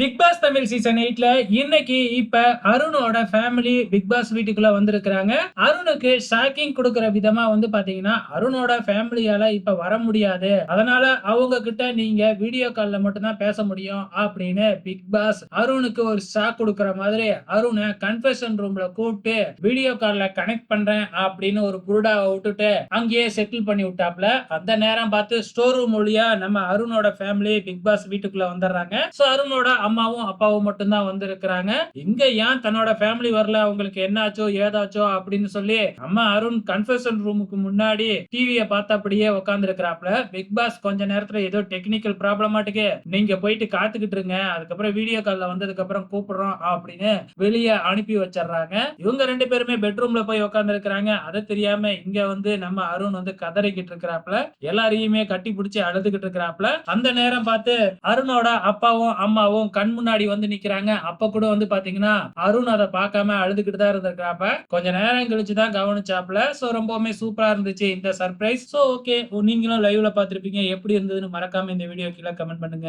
Big pass Tamil season 8ல இன்னைக்கு இப்ப அருணோட family big pass வீட்டுக்குள்ள வந்திருக்கிறாங்க. அருணுக்கு ஷாக்கிங் குடுக்குற விதமா பாத்தீங்கன்னா, அருணோட ஃபேமிலியால இப்ப வர முடியாது. அதனால அவங்க கிட்ட நீங்க வீடியோ கால்ல மட்டும் தான் பேச முடியும் அப்படின்னு பிக் பாஸ் அருணுக்கு ஒரு ஷாக் குடுக்குற மாதிரி அருண கன்ஃபெஷன் ரூம்ல கூப்பிட்டு வீடியோ கால்ல கனெக்ட் பண்றேன் அப்படின்னு ஒரு புருடாவை விட்டுட்டு அங்கேயே செட்டில் பண்ணி விட்டாப்ல. அந்த நேரம் பார்த்து ஸ்டோர் ரூம் வழியா நம்ம அருணோட ஃபேமிலி பிக் பாஸ் வீட்டுக்குள்ள வந்துடுறாங்க. சோ அருணோட அம்மாவும் அப்பாவும் மட்டும் தான் வந்திருக்கிறாங்க. இங்க ஏன் தன்னோட ஃபேமிலி வரல, அவங்களுக்கு என்னாச்சோ ஏதாச்சோ அப்படின்னு சொல்லி அம்மா அருண் கன்ஃபெஷன் ரூமுக்கு முன்னாடி டிவியை பார்த்தபடியே உட்கார்ந்து இருக்கிறாப்ல. பிக் பாஸ் கொஞ்ச நேரத்துல ஏதோ டெக்னிக்கல் ப்ராப்ளம் மாட்டுக்கு நீங்க போயிட்டு காத்துக்கிட்டு இருங்க, அதுக்கப்புறம் வீடியோ கால்ல வந்ததுக்கு அப்புறம் கூப்பிடுறோம் அப்படின்னு வெளியே அனுப்பி வச்சிடறாங்க. இவங்க ரெண்டு பேருமே பெட்ரூம்ல போய் உட்கார்ந்து இருக்கிறாங்க. அதை தெரியாம இங்க நம்ம அருண் கதறிக்கிட்டு இருக்கிறாப்ல. எல்லாரையுமே கட்டி பிடிச்சி அழுதுகிட்டு இருக்கிறாப்ல. அந்த நேரம் பார்த்து அருணோட அப்பாவும் அம்மாவும் கண் முன்னாடி நிக்கிறாங்க. அப்ப கூட பாத்தீங்கன்னா அருண் அதை பார்க்காம அழுதுகிட்டு தான் இருந்திருக்காப்ப. கொஞ்ச நேரம் கழிச்சு தான் கவனிச்சாப்ல. சோ ரொம்பவுமே சூப்பரா இருந்துச்சு இந்த சர்ப்ரைஸ். சோ ஓகே, நீங்களும் லைவ்ல பார்த்திருப்பீங்க. எப்படி இருந்ததுன்னு மறக்காம இந்த வீடியோ கீழே கமெண்ட் பண்ணுங்க.